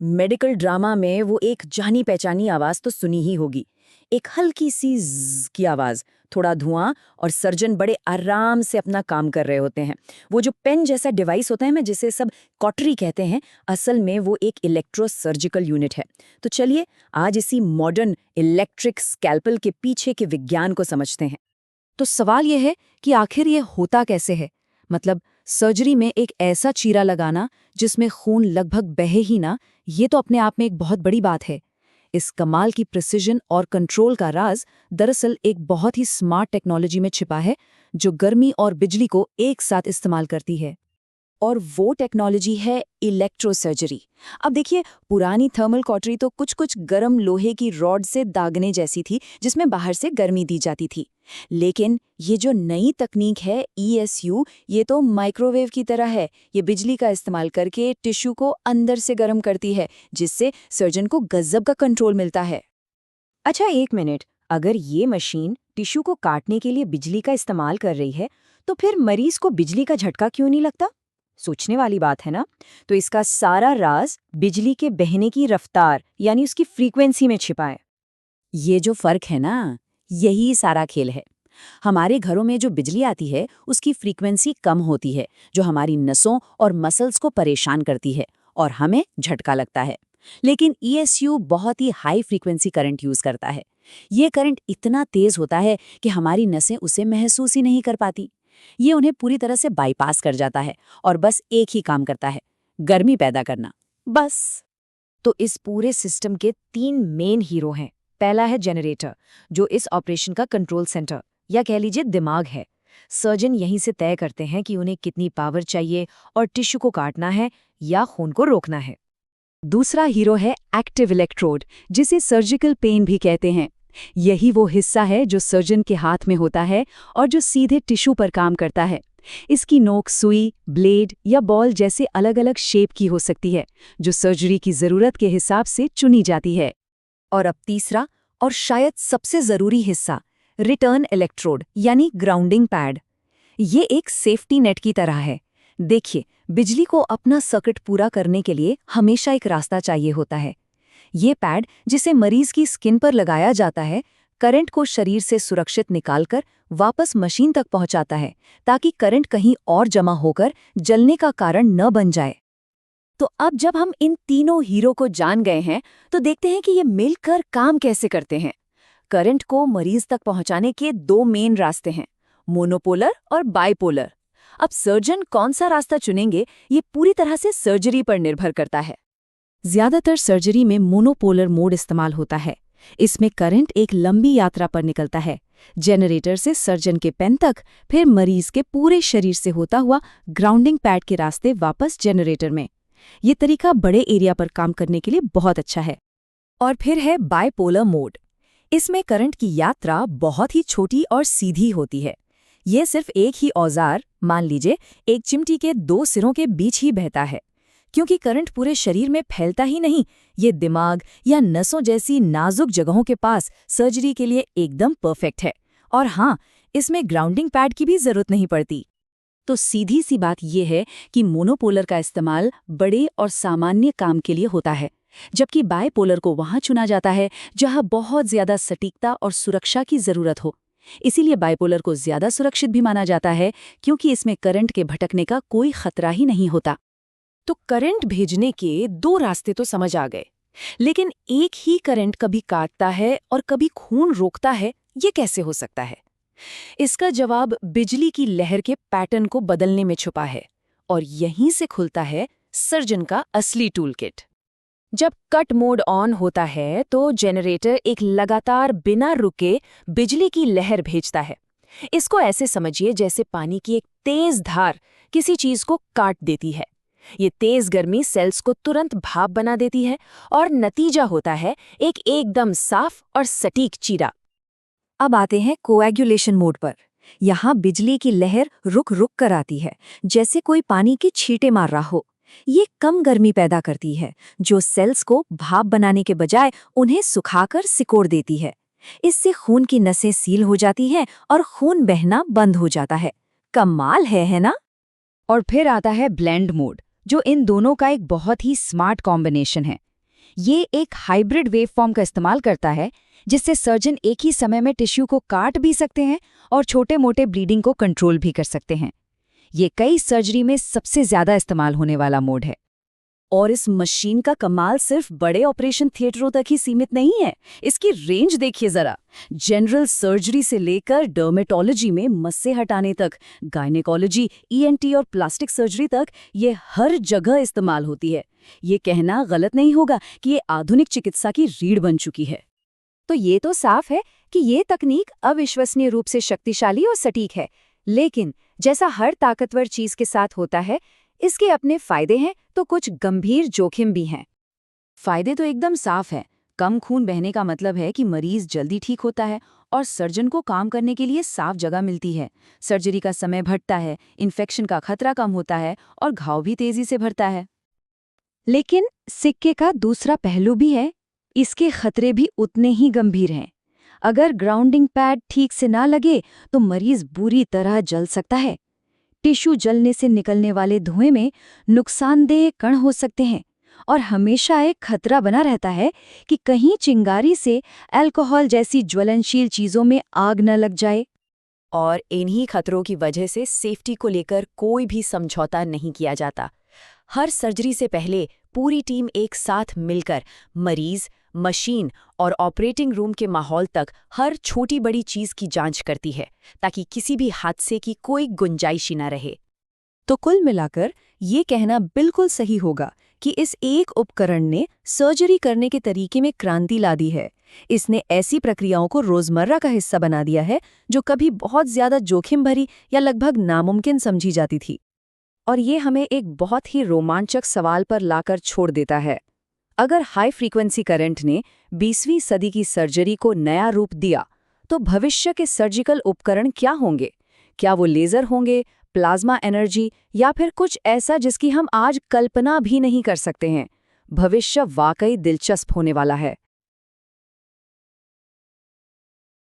Medical drama में वो एक जानी पहचानी आवाज तो सुनी ही होगी। एक हल्की सी ज़्ज़ की आवाज, थोड़ा धुआं और सर्जन बड़े आराम से अपना काम कर रहे होते हैं। वो जो पेन जैसा डिवाइस होता है ना, जिसे सब कॉटरी कहते हैं, असल में वो एक इलेक्ट्रो सर्जिकल यूनिट है। तो चलिए आज इसी मॉडर्न इलेक्ट्रिक स्कैल्पल के पीछे के विज्ञान को समझते हैं। तो सवाल यह है कि आखिर ये होता कैसे है। मतलब सर्जरी में एक ऐसा चीरा लगाना जिसमें खून लगभग बहे ही ना, ये तो अपने आप में एक बहुत बड़ी बात है। इस कमाल की प्रिसिजन और कंट्रोल का राज दरअसल एक बहुत ही स्मार्ट टेक्नोलॉजी में छिपा है, जो गर्मी और बिजली को एक साथ इस्तेमाल करती है। और वो टेक्नोलॉजी है इलेक्ट्रोसर्जरी। अब देखिए, पुरानी थर्मल कॉटरी तो कुछ कुछ गर्म लोहे की रॉड से दागने जैसी थी, जिसमें बाहर से गर्मी दी जाती थी। लेकिन ये जो नई तकनीक है ESU, ये तो माइक्रोवेव की तरह है। ये बिजली का इस्तेमाल करके टिश्यू को अंदर से गर्म करती है, जिससे सर्जन को गजब का कंट्रोल मिलता है। अच्छा, एक मिनट, अगर ये मशीन टिश्यू को काटने के लिए बिजली का इस्तेमाल कर रही है, तो फिर मरीज को बिजली का झटका क्यों नहीं लगता? सोचने वाली बात है ना। तो इसका सारा राज बिजली के बहने की रफ्तार यानी उसकी फ्रीक्वेंसी में छिपा है। ये जो फर्क है ना, यही सारा खेल है। हमारे घरों में जो बिजली आती है उसकी फ्रीक्वेंसी कम होती है, जो हमारी नसों और मसल्स को परेशान करती है और हमें झटका लगता है। लेकिन ESU बहुत ही हाई फ्रीक्वेंसी करंट यूज करता है। ये करंट इतना तेज होता है कि हमारी नसें उसे महसूस ही नहीं कर पाती। ये उन्हें पूरी तरह से बाईपास कर जाता है और बस एक ही काम करता है, गर्मी पैदा करना, बस। तो इस पूरे सिस्टम के 3 मेन हीरो हैं। पहला है जनरेटर, जो इस ऑपरेशन का कंट्रोल सेंटर या कह लीजिए दिमाग है। सर्जन यहीं से तय करते हैं कि उन्हें कितनी पावर चाहिए और टिश्यू को काटना है या खून को रोकना है। दूसरा हीरो है एक्टिव इलेक्ट्रोड, जिसे सर्जिकल पेन भी कहते हैं। यही वो हिस्सा है जो सर्जन के हाथ में होता है और जो सीधे टिश्यू पर काम करता है। इसकी नोक सुई, ब्लेड या बॉल जैसे अलग अलग शेप की हो सकती है, जो सर्जरी की जरूरत के हिसाब से चुनी जाती है। और अब तीसरा और शायद सबसे जरूरी हिस्सा, रिटर्न इलेक्ट्रोड यानी ग्राउंडिंग पैड। ये एक सेफ्टी नेट की तरह है। देखिए, बिजली को अपना सर्किट पूरा करने के लिए हमेशा एक रास्ता चाहिए होता है। ये पैड, जिसे मरीज की स्किन पर लगाया जाता है, करंट को शरीर से सुरक्षित निकालकर वापस मशीन तक पहुंचाता है, ताकि करंट कहीं और जमा होकर जलने का कारण न बन जाए। तो अब जब हम इन तीनों हीरो को जान गए हैं, तो देखते हैं कि ये मिलकर काम कैसे करते हैं। करंट को मरीज तक पहुंचाने के 2 मेन रास्ते हैं, मोनोपोलर और बाइपोलर। अब सर्जन कौन सा रास्ता चुनेंगे, ये पूरी तरह से सर्जरी पर निर्भर करता है। ज्यादातर सर्जरी में मोनोपोलर मोड इस्तेमाल होता है। इसमें करंट एक लंबी यात्रा पर निकलता है, जनरेटर से सर्जन के पेन तक, फिर मरीज के पूरे शरीर से होता हुआ ग्राउंडिंग पैड के रास्ते वापस जनरेटर में। ये तरीका बड़े एरिया पर काम करने के लिए बहुत अच्छा है। और फिर है बाइपोलर मोड। इसमें करंट की यात्रा बहुत ही छोटी और सीधी होती है। ये सिर्फ एक ही औजार, मान लीजिए एक चिमटी के 2 सिरों के बीच ही बहता है। क्योंकि करंट पूरे शरीर में फैलता ही नहीं, ये दिमाग या नसों जैसी नाजुक जगहों के पास सर्जरी के लिए एकदम परफेक्ट है। और हाँ, इसमें ग्राउंडिंग पैड की भी जरूरत नहीं पड़ती। तो सीधी सी बात यह है कि मोनोपोलर का इस्तेमाल बड़े और सामान्य काम के लिए होता है, जबकि बाइपोलर को वहां चुना जाता है जहां बहुत ज्यादा सटीकता और सुरक्षा की जरूरत हो। इसीलिए बाइपोलर को ज्यादा सुरक्षित भी माना जाता है, क्योंकि इसमें करंट के भटकने का कोई खतरा ही नहीं होता। तो करंट भेजने के 2 रास्ते तो समझ आ गए, लेकिन एक ही करंट कभी काटता है और कभी खून रोकता है, ये कैसे हो सकता है? इसका जवाब बिजली की लहर के पैटर्न को बदलने में छुपा है, और यहीं से खुलता है सर्जन का असली टूलकिट। जब कट मोड ऑन होता है तो जनरेटर एक लगातार बिना रुके बिजली की लहर भेजता है। इसको ऐसे समझिए जैसे पानी की एक तेज धार किसी चीज को काट देती है। ये तेज गर्मी सेल्स को तुरंत भाप बना देती है और नतीजा होता है एक एकदम साफ और सटीक चीरा। अब आते हैं कोएगुलेशन मोड पर। यहाँ बिजली की लहर रुक रुक कर आती है, जैसे कोई पानी के छींटे मार रहा हो। ये कम गर्मी पैदा करती है, जो सेल्स को भाप बनाने के बजाय उन्हें सुखाकर सिकोड़ देती है। इससे खून की नसें सील हो जाती हैं और खून बहना बंद हो जाता है। कमाल है ना? और फिर आता है ब्लेंड मोड, जो इन दोनों का एक बहुत ही स्मार्ट कॉम्बिनेशन है। ये एक हाइब्रिड वेवफॉर्म का इस्तेमाल करता है, जिससे सर्जन एक ही समय में टिश्यू को काट भी सकते हैं और छोटे-मोटे ब्लीडिंग को कंट्रोल भी कर सकते हैं। ये कई सर्जरी में सबसे ज़्यादा इस्तेमाल होने वाला मोड है। और इस मशीन का कमाल सिर्फ बड़े ऑपरेशन थिएटरों तक ही सीमित नहीं है। इसकी रेंज देखिए जरा। जनरल सर्जरी से लेकर डर्मेटोलॉजी में मस्से हटाने तक, गायनेकोलॉजी, ईएनटी और प्लास्टिक सर्जरी तक ये हर जगह इस्तेमाल होती है। ये कहना गलत नहीं होगा कि ये आधुनिक चिकित्सा की रीढ़ बन चुकी है। तो ये तो साफ है कि ये तकनीक अविश्वसनीय रूप से शक्तिशाली और सटीक है। लेकिन जैसा हर ताकतवर चीज के साथ होता है, इसके अपने फायदे हैं तो कुछ गंभीर जोखिम भी हैं। फायदे तो एकदम साफ हैं। कम खून बहने का मतलब है कि मरीज जल्दी ठीक होता है और सर्जन को काम करने के लिए साफ जगह मिलती है। सर्जरी का समय घटता है, इन्फेक्शन का खतरा कम होता है और घाव भी तेजी से भरता है। लेकिन सिक्के का दूसरा पहलू भी है। इसके खतरे भी उतने ही गंभीर हैं। अगर ग्राउंडिंग पैड ठीक से ना लगे तो मरीज बुरी तरह जल सकता है। टिश्यू जलने से निकलने वाले धुएं में नुकसानदेह कण हो सकते हैं और हमेशा एक खतरा बना रहता है कि कहीं चिंगारी से अल्कोहल जैसी ज्वलनशील चीजों में आग न लग जाए। और इन्हीं खतरों की वजह से सेफ्टी को लेकर कोई भी समझौता नहीं किया जाता। हर सर्जरी से पहले पूरी टीम एक साथ मिलकर मरीज, मशीन और ऑपरेटिंग रूम के माहौल तक हर छोटी बड़ी चीज की जांच करती है, ताकि किसी भी हादसे की कोई गुंजाइश न रहे। तो कुल मिलाकर ये कहना बिल्कुल सही होगा कि इस एक उपकरण ने सर्जरी करने के तरीके में क्रांति ला दी है। इसने ऐसी प्रक्रियाओं को रोजमर्रा का हिस्सा बना दिया है जो कभी बहुत ज्यादा जोखिम भरी या लगभग नामुमकिन समझी जाती थी। और ये हमें एक बहुत ही रोमांचक सवाल पर लाकर छोड़ देता है। अगर हाई फ्रीक्वेंसी करंट ने 20वीं सदी की सर्जरी को नया रूप दिया, तो भविष्य के सर्जिकल उपकरण क्या होंगे? क्या वो लेजर होंगे, प्लाज्मा एनर्जी, या फिर कुछ ऐसा जिसकी हम आज कल्पना भी नहीं कर सकते हैं? भविष्य वाकई दिलचस्प होने वाला है।